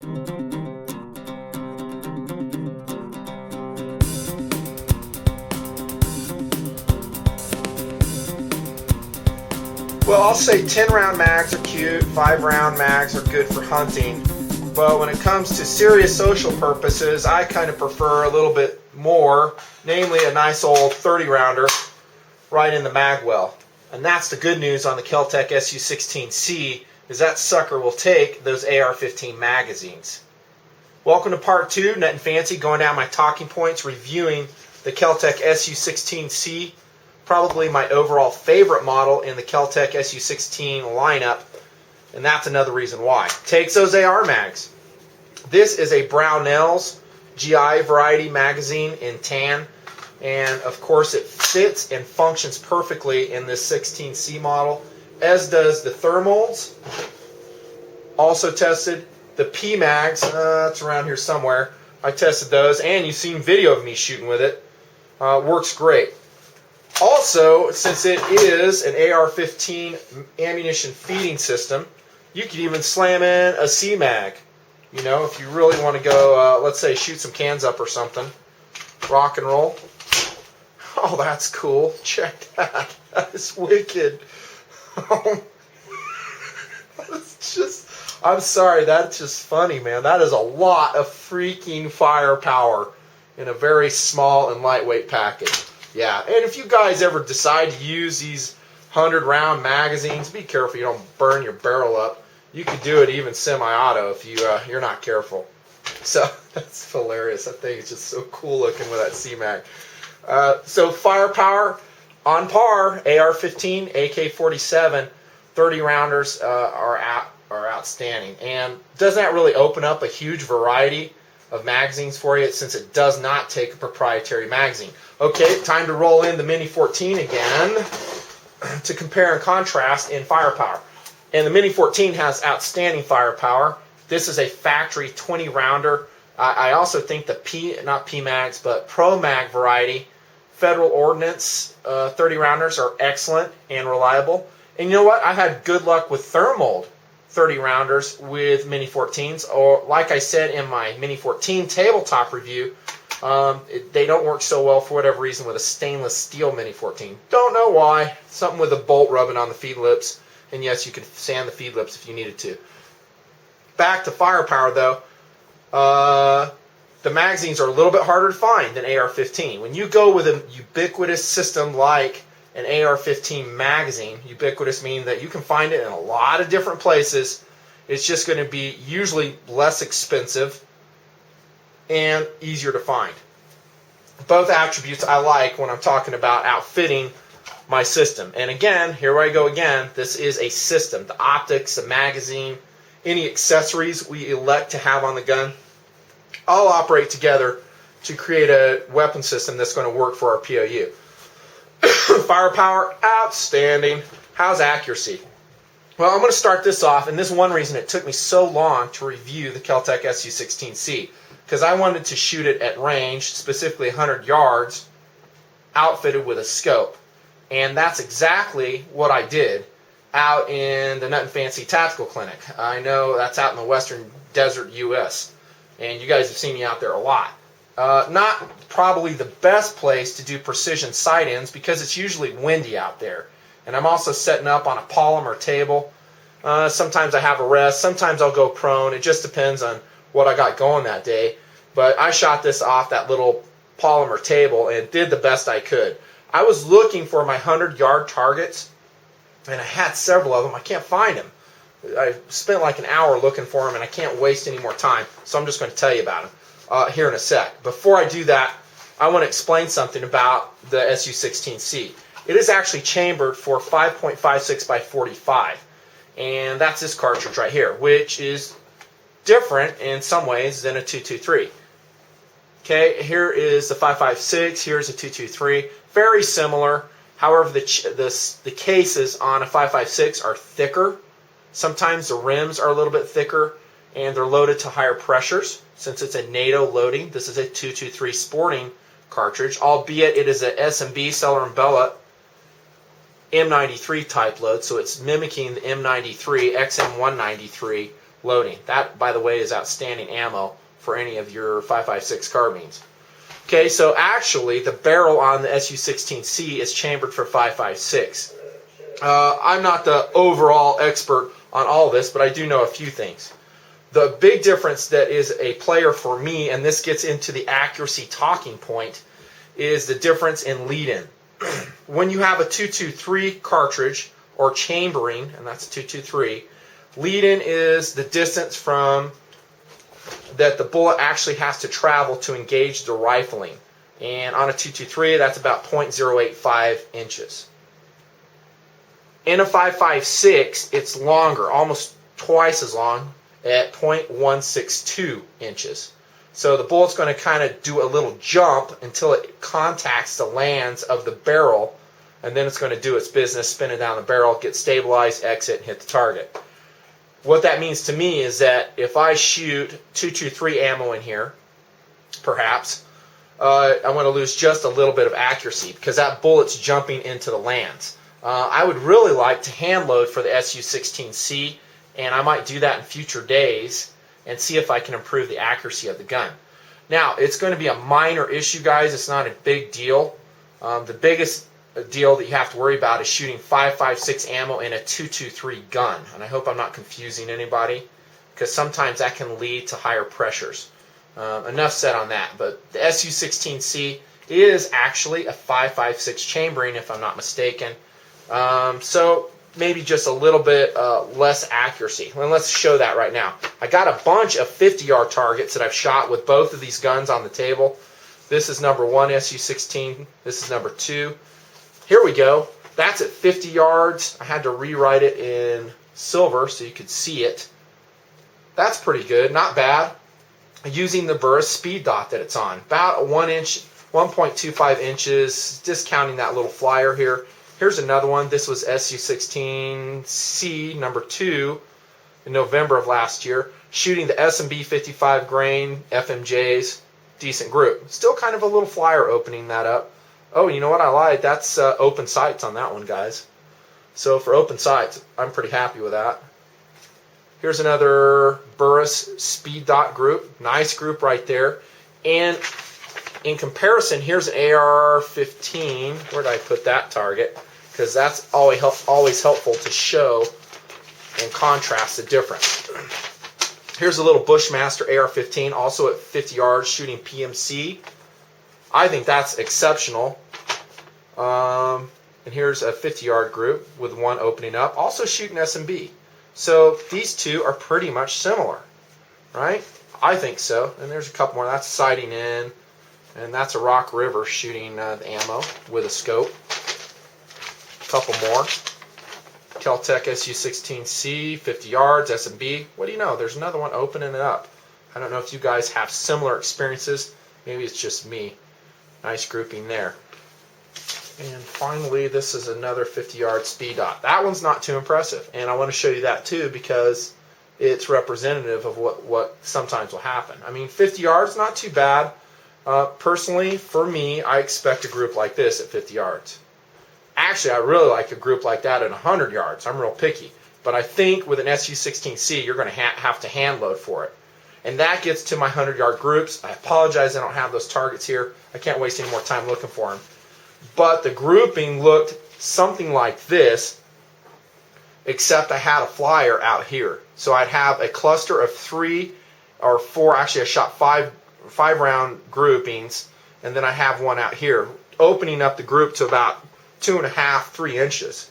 Well, I'll say 10-round mags are cute, 5-round mags are good for hunting, but when it comes to serious social purposes, I kind of prefer a little bit more, namely a nice old 30-rounder right in the mag well. And that's the good news on the Kel-Tec SU-16C, is that sucker will take those AR-15 magazines. Welcome to part 2, Nutnfancy, going down my talking points, reviewing the Kel-Tec SU-16C, probably my overall favorite model in the Kel-Tec SU-16 lineup, and that's another reason why. Takes those AR mags. This is a Brownell's GI variety magazine in tan, and of course it fits and functions perfectly in this 16C model, as does the thermals. Also tested the P mags, it's around here somewhere. I tested those, and you've seen video of me shooting with it. Works great. Also, since it is an AR-15 ammunition feeding system, you could even slam in a C-mag. You know, if you really want to go, let's say, shoot some cans up or something. Rock and roll. Oh, that's cool. Check that. That is wicked. That's just, I'm sorry, that's just funny, man. That is a lot of freaking firepower in a very small and lightweight package. Yeah, and if you guys ever decide to use these 100-round magazines, be careful you don't burn your barrel up. You could do it even semi-auto if you're not careful. So that's hilarious. That thing is just so cool looking with that C-mag. So firepower on par, AR-15, AK-47, 30-rounders are outstanding. And doesn't that really open up a huge variety of magazines for you, since it does not take a proprietary magazine? Okay, time to roll in the Mini 14 again to compare and contrast in firepower. And the Mini 14 has outstanding firepower. This is a factory 20-rounder. I also think the not P-Mags, but Pro Mag variety Federal Ordnance 30-rounders are excellent and reliable. And you know what? I had good luck with thermal 30-rounders with Mini 14s, or like I said in my Mini 14 tabletop review, they don't work so well for whatever reason with a stainless steel Mini 14. Don't know why. Something with a bolt rubbing on the feed lips, and yes, you could sand the feed lips if you needed to. Back to firepower though, the magazines are a little bit harder to find than AR-15. When you go with a ubiquitous system like an AR-15 magazine, ubiquitous meaning that you can find it in a lot of different places, it's just going to be usually less expensive and easier to find. Both attributes I like when I'm talking about outfitting my system. And again, here I go again, this is a system. The optics, the magazine, any accessories we elect to have on the gun, all operate together to create a weapon system that's going to work for our POU. Firepower, outstanding. How's accuracy? Well, I'm going to start this off, and this is one reason it took me so long to review the Kel-Tec SU-16C, because I wanted to shoot it at range, specifically 100 yards, outfitted with a scope. And that's exactly what I did out in the Nutnfancy Tactical Clinic. I know that's out in the western desert U.S., and you guys have seen me out there a lot. Not probably the best place to do precision sight-ins because it's usually windy out there. And I'm also setting up on a polymer table. Sometimes I have a rest, sometimes I'll go prone. It just depends on what I got going that day. But I shot this off that little polymer table and did the best I could. I was looking for my 100-yard targets, and I had several of them. I can't find them. I spent like an hour looking for them, and I can't waste any more time, so I'm just going to tell you about them here in a sec. Before I do that, I want to explain something about the SU-16C. It is actually chambered for 5.56 by 45, and that's this cartridge right here, which is different in some ways than a 223. Okay, here is the 5.56, here's a 223, very similar. However, the cases on a 5.56 are thicker. Sometimes the rims are a little bit thicker, and they're loaded to higher pressures. Since it's a NATO loading, this is a 223 sporting cartridge, albeit it is a S&B Seller and Bella M93 type load, so it's mimicking the M93 XM193 loading. That, by the way, is outstanding ammo for any of your 5.56 carbines. Okay, so actually the barrel on the SU-16C is chambered for 5.56. I'm not the overall expert on all this, but I do know a few things. The big difference that is a player for me, and this gets into the accuracy talking point, is the difference in lead-in. When you have a 223 cartridge or chambering, and that's 223, lead-in is the distance from that the bullet actually has to travel to engage the rifling. And on a 223, that's about 0.085 inches. In a 5.56, it's longer, almost twice as long, at 0.162 inches. So the bullet's going to kind of do a little jump until it contacts the lands of the barrel, and then it's going to do its business, spin it down the barrel, get stabilized, exit, and hit the target. What that means to me is that if I shoot 223 ammo in here, perhaps, I'm going to lose just a little bit of accuracy because that bullet's jumping into the lands. I would really like to hand load for the SU-16C, and I might do that in future days and see if I can improve the accuracy of the gun. Now, it's going to be a minor issue, guys. It's not a big deal. The biggest deal that you have to worry about is shooting 5.56 ammo in a 223 gun. And I hope I'm not confusing anybody, because sometimes that can lead to higher pressures. Enough said on that. But the SU-16C is actually a 5.56 chambering, if I'm not mistaken. So maybe just a little bit less accuracy. Well, let's show that right now. I got a bunch of 50-yard targets that I've shot with both of these guns on the table. This is number 1 SU-16. This is number 2. Here we go. That's at 50 yards. I had to rewrite it in silver so you could see it. That's pretty good. Not bad. Using the Burris speed dot that it's on. About a 1 inch, 1.25 inches, discounting that little flyer here. Here's another one. This was SU-16C, number 2, in November of last year. Shooting the S&B 55 grain FMJs. Decent group. Still kind of a little flyer opening that up. Oh, you know what? I lied. That's open sights on that one, guys. So for open sights, I'm pretty happy with that. Here's another Burris speed dot group. Nice group right there. And in comparison, here's an AR-15. Where did I put that target? Because that's always helpful to show and contrast the difference. Here's a little Bushmaster AR-15, also at 50 yards, shooting PMC. I think that's exceptional. And here's a 50-yard group with one opening up, also shooting S&B. So these two are pretty much similar, right? I think so. And there's a couple more. That's sighting in, and that's a Rock River shooting the ammo with a scope. A couple more. Kel-Tec SU-16C, 50 yards, S&B. What do you know? There's another one opening it up. I don't know if you guys have similar experiences. Maybe it's just me. Nice grouping there. And finally, this is another 50-yard speed dot. That one's not too impressive, and I want to show you that too because it's representative of what sometimes will happen. I mean, 50 yards, not too bad. Personally, for me, I expect a group like this at 50 yards. Actually, I really like a group like that at 100 yards. I'm real picky. But I think with an SU-16C, you're going to have to hand load for it. And that gets to my 100-yard groups. I apologize I don't have those targets here. I can't waste any more time looking for them. But the grouping looked something like this, except I had a flyer out here. So I'd have a cluster of 3 or 4, actually I shot 5 round groupings, and then I have one out here, opening up the group to about 2.5, 3 inches.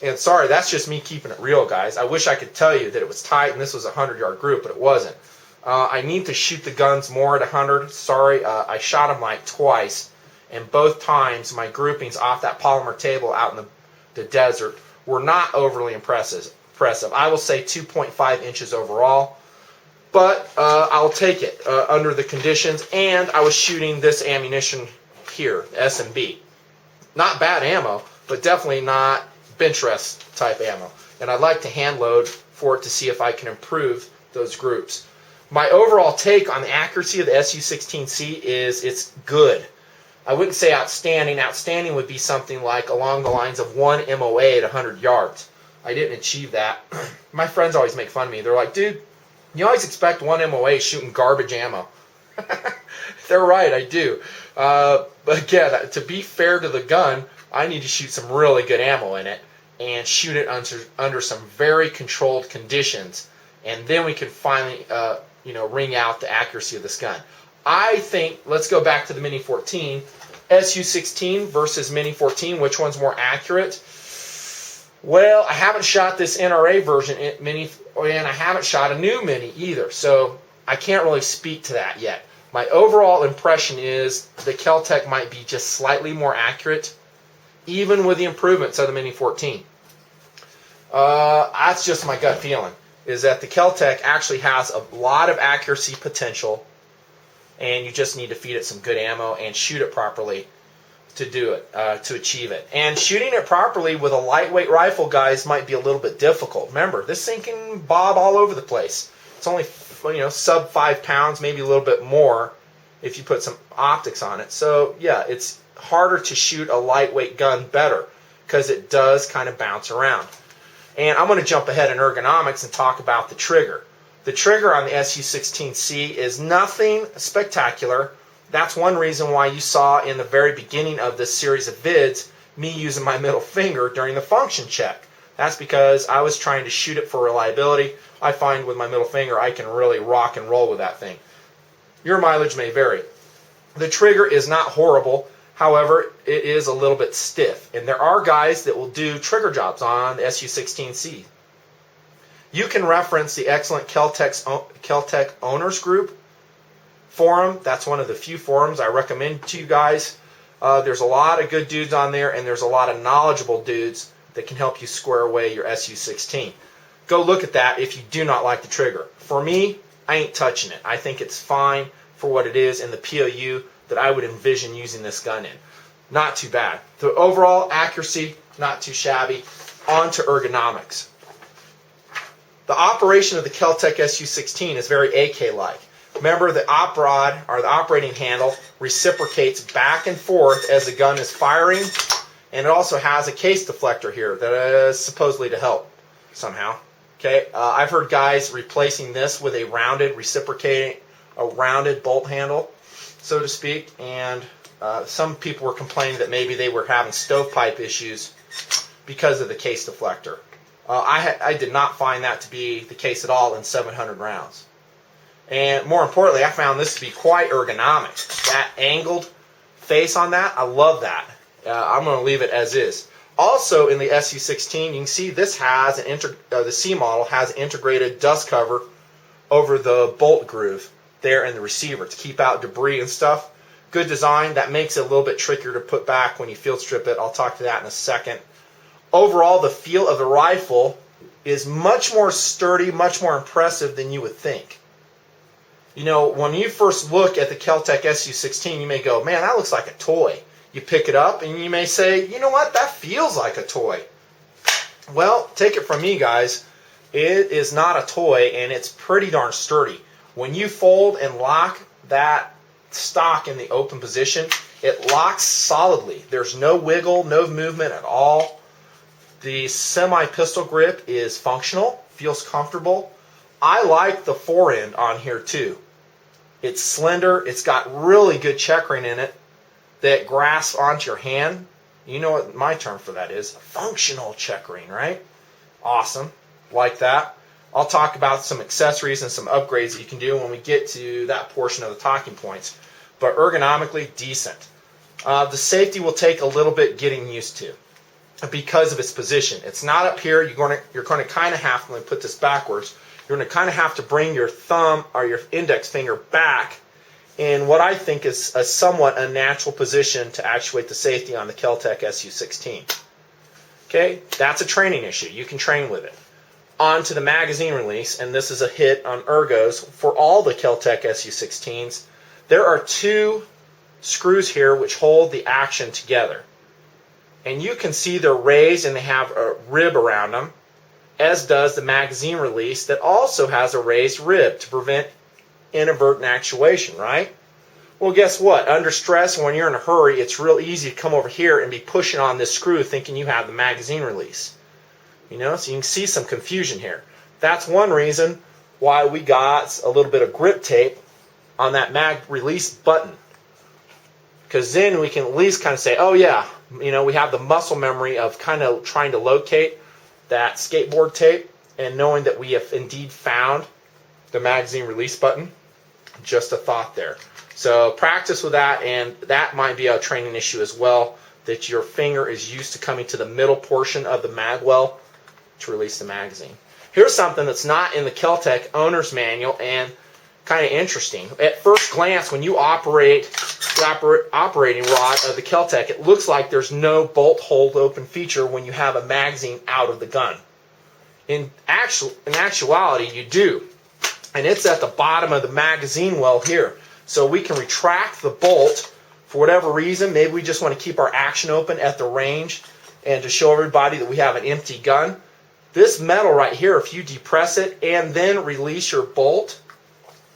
And sorry, that's just me keeping it real, guys. I wish I could tell you that it was tight and this was a 100-yard group, but it wasn't. I need to shoot the guns more at 100. Sorry, I shot them like twice, and both times my groupings off that polymer table out in the desert were not overly impressive. I will say 2.5 inches overall, but I'll take it under the conditions. And I was shooting this ammunition here, S&B. Not bad ammo, but definitely not bench rest type ammo. And I'd like to hand load for it to see if I can improve those groups. My overall take on the accuracy of the SU-16C is it's good. I wouldn't say outstanding. Outstanding would be something like along the lines of 1 MOA at 100 yards. I didn't achieve that. My friends always make fun of me. They're like, dude, you always expect one MOA shooting garbage ammo. They're right, I do. But again, to be fair to the gun, I need to shoot some really good ammo in it and shoot it under some very controlled conditions, and then we can finally wring out the accuracy of this gun. I think, let's go back to the Mini 14, SU-16 versus Mini 14, which one's more accurate? Well, I haven't shot this NRA version Mini, and I haven't shot a new Mini either, so I can't really speak to that yet. My overall impression is the Kel-Tec might be just slightly more accurate, even with the improvements of the Mini 14. That's just my gut feeling, is that the Kel-Tec actually has a lot of accuracy potential, and you just need to feed it some good ammo and shoot it properly to do it, to achieve it. And shooting it properly with a lightweight rifle, guys, might be a little bit difficult. Remember, this thing can bob all over the place. It's only sub 5 pounds, maybe a little bit more if you put some optics on it. So yeah, it's harder to shoot a lightweight gun better because it does kind of bounce around. And I'm going to jump ahead in ergonomics and talk about the trigger. The trigger on the SU-16C is nothing spectacular. That's one reason why you saw in the very beginning of this series of vids me using my middle finger during the function check. That's because I was trying to shoot it for reliability. I find with my middle finger I can really rock and roll with that thing. Your mileage may vary. The trigger is not horrible. However, it is a little bit stiff. And there are guys that will do trigger jobs on the SU-16C. You can reference the excellent Kel-Tec Owners Group forum. That's one of the few forums I recommend to you guys. There's a lot of good dudes on there, and there's a lot of knowledgeable dudes that can help you square away your SU-16. Go look at that if you do not like the trigger. For me, I ain't touching it. I think it's fine for what it is in the POU that I would envision using this gun in. Not too bad. The overall accuracy, not too shabby. On to ergonomics. The operation of the Kel-Tec SU-16 is very AK-like. Remember, the op rod, or the operating handle, reciprocates back and forth as the gun is firing, and it also has a case deflector here that is supposedly to help somehow. Okay, I've heard guys replacing this with a rounded bolt handle, so to speak, and some people were complaining that maybe they were having stovepipe issues because of the case deflector. I did not find that to be the case at all in 700 rounds. And more importantly, I found this to be quite ergonomic. That angled face on that, I love that. I'm going to leave it as is. Also in the SU-16, you can see this has the C model has an integrated dust cover over the bolt groove there in the receiver to keep out debris and stuff. Good design. That makes it a little bit trickier to put back when you field strip it. I'll talk to that in a second. Overall, the feel of the rifle is much more sturdy, much more impressive than you would think. You know, when you first look at the Kel-Tec SU-16, you may go, man, that looks like a toy. You pick it up and you may say, you know what, that feels like a toy. Well, take it from me, guys. It is not a toy, and it's pretty darn sturdy. When you fold and lock that stock in the open position, it locks solidly. There's no wiggle, no movement at all. The semi-pistol grip is functional, feels comfortable. I like the forend on here too. It's slender, it's got really good checkering in it that grasps onto your hand. You know what my term for that is? Functional checkering, right? Awesome, like that. I'll talk about some accessories and some upgrades that you can do when we get to that portion of the talking points. But ergonomically, decent. The safety will take a little bit getting used to because of its position. It's not up here. You're going to kind of have to, let me put this backwards, you're going to kind of have to bring your thumb or your index finger back in what I think is a somewhat unnatural position to actuate the safety on the Kel-Tec SU-16. Okay, that's a training issue. You can train with it. On to the magazine release, and this is a hit on ergos. For all the Kel-Tec SU-16s, there are two screws here which hold the action together. And you can see they're raised and they have a rib around them, as does the magazine release that also has a raised rib to prevent inadvertent actuation, right? Well, guess what? Under stress, when you're in a hurry, it's real easy to come over here and be pushing on this screw thinking you have the magazine release. You know, so you can see some confusion here. That's one reason why we got a little bit of grip tape on that mag release button. Because then we can at least kind of say, oh yeah, you know, we have the muscle memory of kind of trying to locate that skateboard tape and knowing that we have indeed found the magazine release button. Just a thought there. So practice with that, and that might be a training issue as well, that your finger is used to coming to the middle portion of the mag well to release the magazine. Here's something that's not in the Kel-Tec owner's manual and kind of interesting. At first glance, when you operate the operating rod of the Kel-Tec, it looks like there's no bolt hold open feature when you have a magazine out of the gun. In actuality, you do. And it's at the bottom of the magazine well here. So we can retract the bolt for whatever reason. Maybe we just want to keep our action open at the range and to show everybody that we have an empty gun. This metal right here, if you depress it and then release your bolt,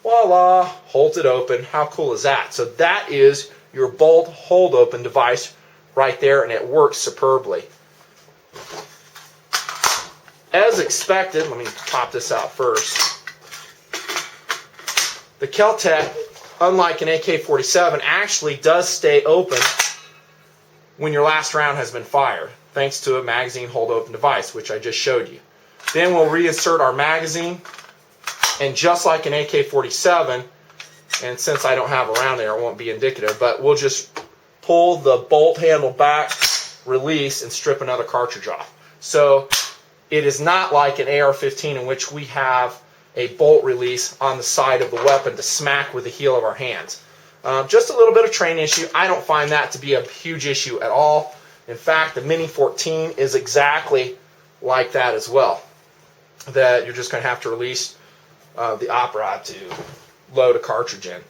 voila, holds it open. How cool is that? So that is your bolt hold open device right there, and it works superbly. As expected, let me pop this out first. The Kel-Tec, unlike an AK-47, actually does stay open when your last round has been fired, thanks to a magazine hold open device, which I just showed you. Then we'll reinsert our magazine, and just like an AK-47, and since I don't have a round there, it won't be indicative, but we'll just pull the bolt handle back, release, and strip another cartridge off. So it is not like an AR-15 in which we have a bolt release on the side of the weapon to smack with the heel of our hands. Just a little bit of training issue. I don't find that to be a huge issue at all. In fact, the Mini 14 is exactly like that as well. That you're just going to have to release the op rod to load a cartridge in.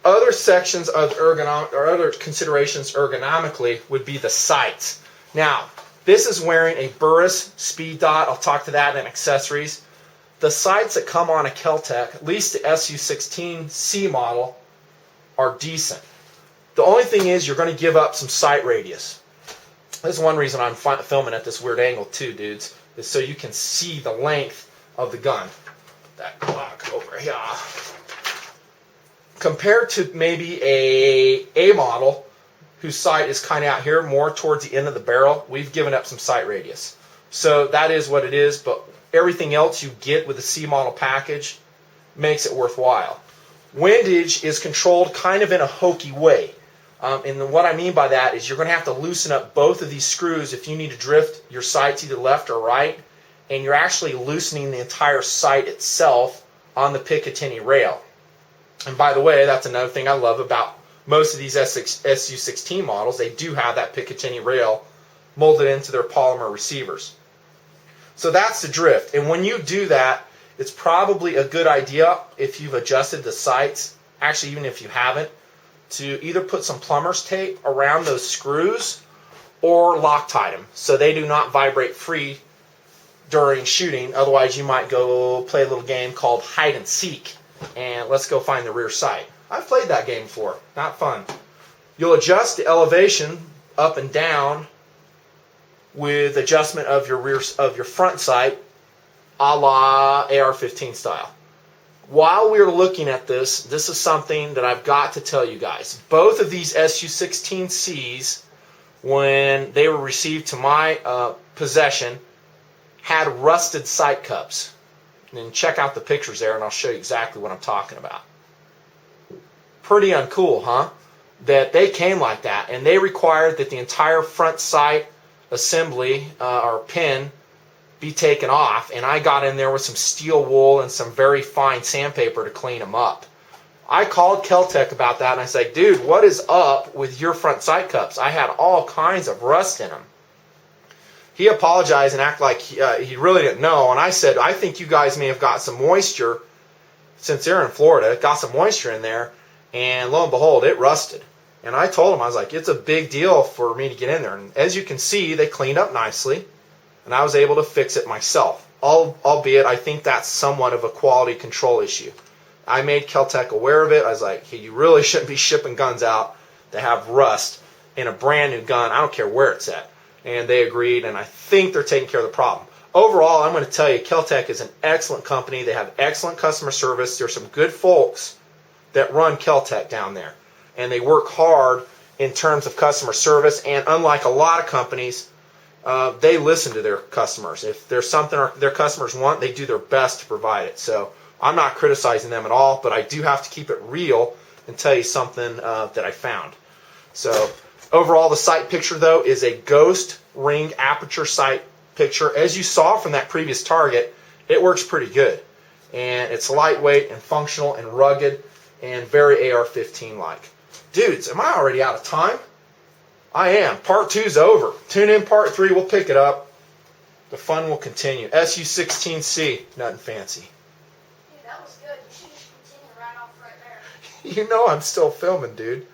Other sections of other considerations ergonomically would be the sights. Now, this is wearing a Burris speed dot. I'll talk to that in accessories. The sights that come on a Kel-Tec, at least the SU-16C model, are decent. The only thing is you're going to give up some sight radius. This is one reason I'm filming at this weird angle too, dudes, is so you can see the length of the gun. That Glock over here. Compared to maybe a model whose sight is kind of out here, more towards the end of the barrel, we've given up some sight radius. So that is what it is, but everything else you get with the C model package makes it worthwhile. Windage is controlled kind of in a hokey way. And what I mean by that is you're going to have to loosen up both of these screws if you need to drift your sights either left or right, and you're actually loosening the entire sight itself on the Picatinny rail. And by the way, that's another thing I love about most of these SU-16 models. They do have that Picatinny rail molded into their polymer receivers. So that's the drift. And when you do that, it's probably a good idea if you've adjusted the sights, actually even if you haven't, to either put some plumber's tape around those screws or Loctite them so they do not vibrate free during shooting. Otherwise you might go play a little game called hide and seek and let's go find the rear sight. I've played that game before. Not fun. You'll adjust the elevation up and down with adjustment of your front sight, a la AR-15 style. While we're looking at this, this is something that I've got to tell you guys. Both of these SU-16Cs, when they were received to my possession, had rusted sight cups. And check out the pictures there, and I'll show you exactly what I'm talking about. Pretty uncool, huh? That they came like that, and they required that the entire front sight assembly or pin be taken off, and I got in there with some steel wool and some very fine sandpaper to clean them up. I called Kel-Tec about that and I said, dude, what is up with your front sight cups? I had all kinds of rust in them. He apologized and acted like he really didn't know, and I said, I think you guys may have got some moisture, since they're in Florida, got some moisture in there, and lo and behold, it rusted. And I told him, I was like, it's a big deal for me to get in there. And as you can see, they cleaned up nicely, and I was able to fix it myself. Albeit, I think that's somewhat of a quality control issue. I made Kel-Tec aware of it. I was like, hey, you really shouldn't be shipping guns out that have rust in a brand new gun. I don't care where it's at. And they agreed, and I think they're taking care of the problem. overall, I'm going to tell you, Kel-Tec is an excellent company. They have excellent customer service. There's some good folks that run Kel-Tec down there, and they work hard in terms of customer service. And unlike a lot of companies, they listen to their customers. If there's something their customers want, they do their best to provide it. So I'm not criticizing them at all, but I do have to keep it real and tell you something that I found. So overall, the sight picture, though, is a ghost ring aperture sight picture. As you saw from that previous target, it works pretty good. And it's lightweight and functional and rugged and very AR-15-like. Dudes, am I already out of time? I am. Part 2's over. Tune in Part 3. We'll pick it up. The fun will continue. SU-16C, Nutnfancy. Dude, that was good. You should just continue right off right there. You know I'm still filming, dude.